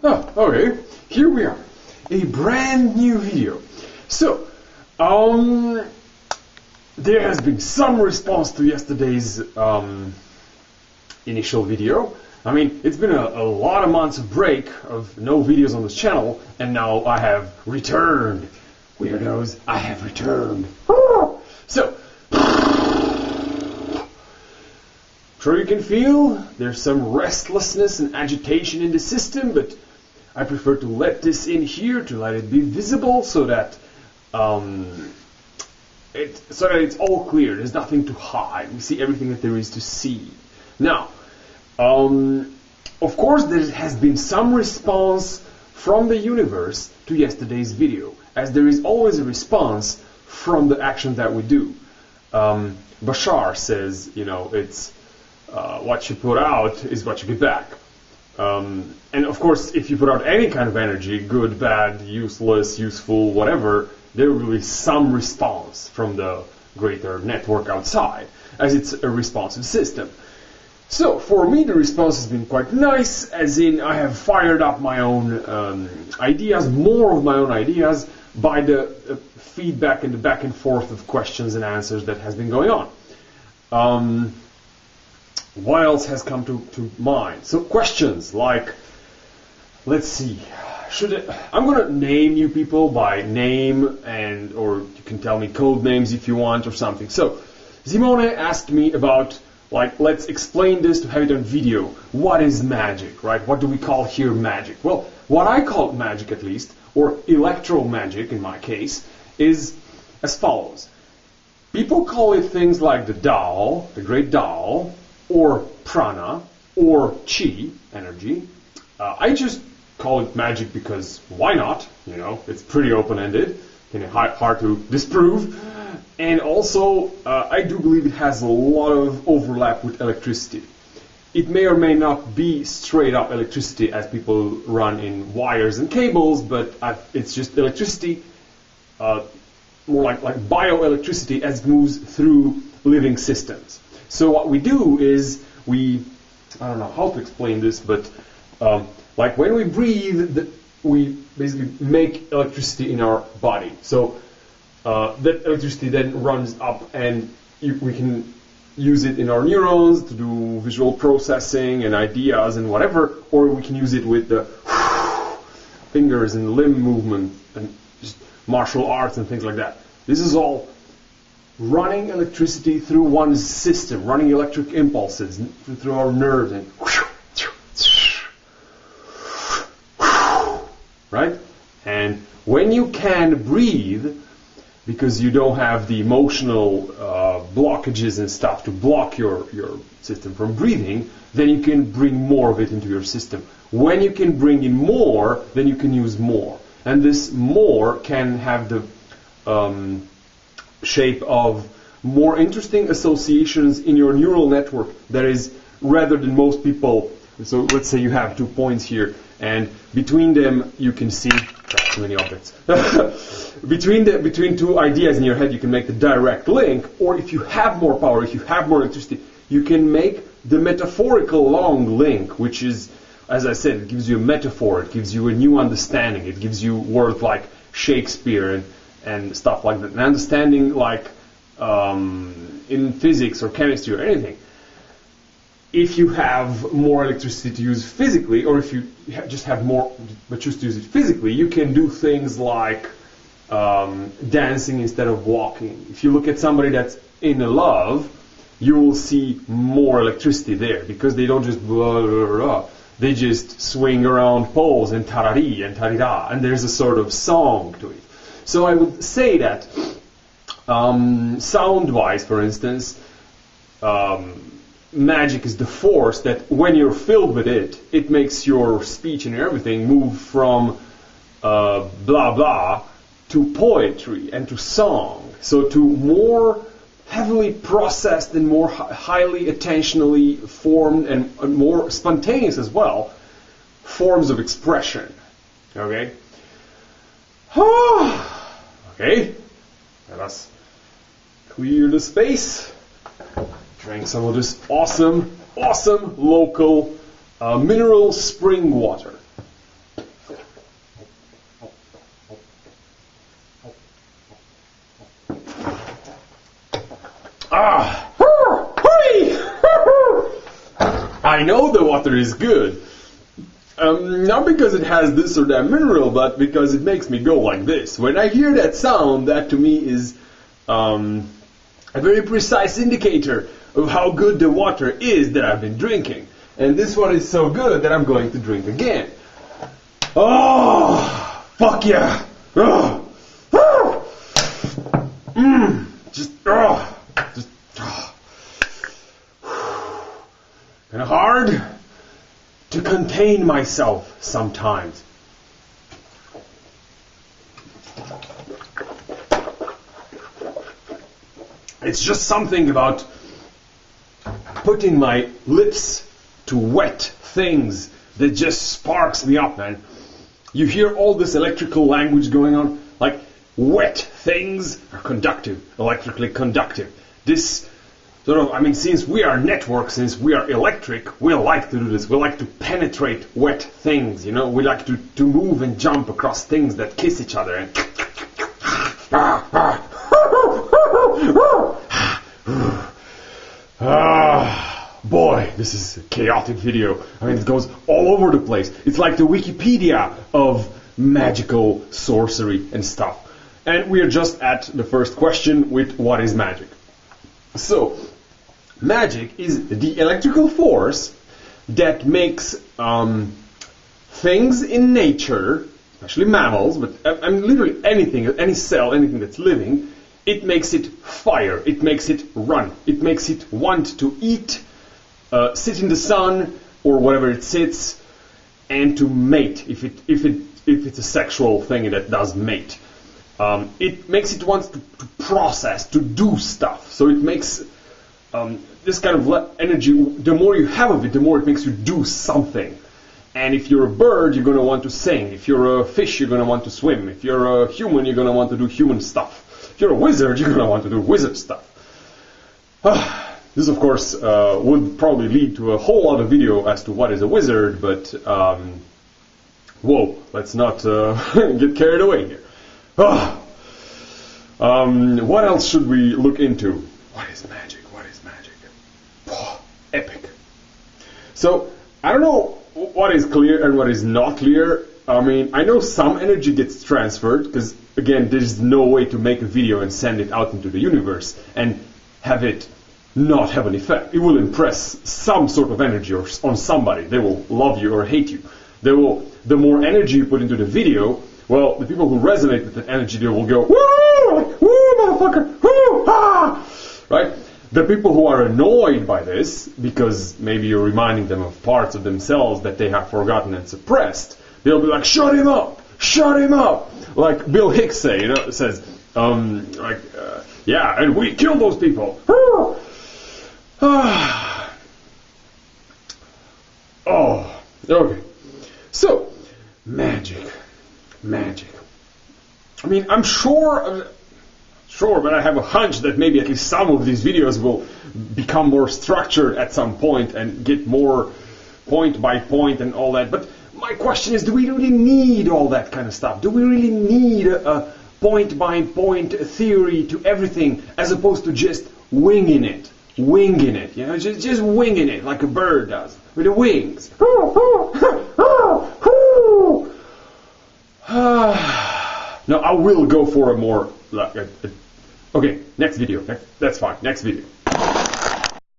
Oh, okay, here we are, a brand new video. So, there has been some response to yesterday's initial video. I mean, it's been a lot of months of break of no videos on this channel, and now I have returned. Weirdos, I have returned. So, sure you can feel there's some restlessness and agitation in the system, but I prefer to let this in here, to let it be visible, so that it's all clear. There's nothing to hide. We see everything that there is to see. Now, of course, there has been some response from the universe to yesterday's video, as there is always a response from the action that we do. Bashar says, you know, it's what you put out is what you get back. And of course, if you put out any kind of energy, good, bad, useless, useful, whatever, there will be some response from the greater network outside, as it's a responsive system. So, for me, the response has been quite nice, as in I have fired up my own ideas, more of my own ideas, by the feedback and the back and forth of questions and answers that has been going on. What else has come to mind? So questions like, let's see, I'm going to name you people by name, or you can tell me code names if you want or something. So Simone asked me about, like, let's explain this to have it on video. What is magic, right? What do we call here magic? Well, what I call magic, at least, or electro magic in my case, is as follows. People call it things like the Tao, the great Tao, or prana, or chi, energy. I just call it magic because why not? You know, it's pretty open-ended, hard to disprove. And also, I do believe it has a lot of overlap with electricity. It may or may not be straight-up electricity as people run in wires and cables, but it's just electricity, more like bioelectricity as it moves through living systems. So what we do is I don't know how to explain this, but like when we breathe, we basically make electricity in our body. So that electricity then runs up, and we can use it in our neurons to do visual processing and ideas and whatever, or we can use it with the fingers and limb movement and just martial arts and things like that. This is all running electricity through one's system, running electric impulses through our nerves, and right? And when you can breathe, because you don't have the emotional blockages and stuff to block your system from breathing, then you can bring more of it into your system. When you can bring in more, then you can use more. And this more can have the shape of more interesting associations in your neural network. That is, rather than most people, so let's say you have 2 points here, and between them you can see too many objects. between two ideas in your head, you can make the direct link, or if you have more power, if you have more electricity, you can make the metaphorical long link, which is, as I said, it gives you a metaphor, it gives you a new understanding, it gives you words like Shakespeare and stuff like that, an understanding like in physics or chemistry or anything. If you have more electricity to use physically, or if you just have more but choose to use it physically, you can do things like dancing instead of walking. If you look at somebody that's in love, you will see more electricity there, because they don't just blah, blah, blah. They just swing around poles and tarari and tarira, and there's a sort of song to it. So I would say that sound-wise, for instance, magic is the force that when you're filled with it, it makes your speech and everything move from blah blah to poetry and to song. So to more heavily processed and more highly attentionally formed and more spontaneous as well forms of expression. Okay? Okay, let us clear the space. Drink some of this awesome local mineral spring water. water is good. Not because it has this or that mineral, but because it makes me go like this. When I hear that sound, that to me is a very precise indicator of how good the water is that I've been drinking. And this one is so good that I'm going to drink again. Oh, fuck yeah! Oh. Kind of hard to contain myself sometimes. It's just something about putting my lips to wet things that just sparks me up, man. You hear all this electrical language going on, like wet things are conductive, electrically conductive. This sort of, I mean, since we are network, since we are electric, we like to do this. We like to penetrate wet things, you know. We like to move and jump across things that kiss each other. And boy, this is a chaotic video. I mean, it goes all over the place. It's like the Wikipedia of magical sorcery and stuff. And we are just at the first question with what is magic. So, magic is the electrical force that makes things in nature, especially mammals, but I mean literally anything, any cell, anything that's living, it makes it fire, it makes it run, it makes it want to eat, sit in the sun or whatever it sits, and to mate if it's a sexual thing that does mate. It makes it want to process, to do stuff. So it makes this kind of energy, the more you have of it, the more it makes you do something. And if you're a bird, you're going to want to sing. If you're a fish, you're going to want to swim. If you're a human, you're going to want to do human stuff. If you're a wizard, you're going to want to do wizard stuff. This, of course, would probably lead to a whole other video as to what is a wizard, but whoa, let's not get carried away here. What else should we look into? What is magic? What is magic? Epic. So, I don't know what is clear and what is not clear. I mean, I know some energy gets transferred, because, again, there's no way to make a video and send it out into the universe and have it not have an effect. It will impress some sort of energy on somebody. They will love you or hate you. The more energy you put into the video, well, the people who resonate with that energy, they will go, woo, woo, motherfucker, woo, ah, right? The people who are annoyed by this, because maybe you're reminding them of parts of themselves that they have forgotten and suppressed, they'll be like, shut him up, like Bill Hicks says, yeah, and we kill those people. Oh, okay. So, magic. I mean, I'm sure, but I have a hunch that maybe at least some of these videos will become more structured at some point and get more point by point and all that. But my question is, do we really need all that kind of stuff? Do we really need a point by point theory to everything as opposed to just winging it, you know, just winging it like a bird does with the wings? No, I will go for a more okay, next video. That's fine. Next video.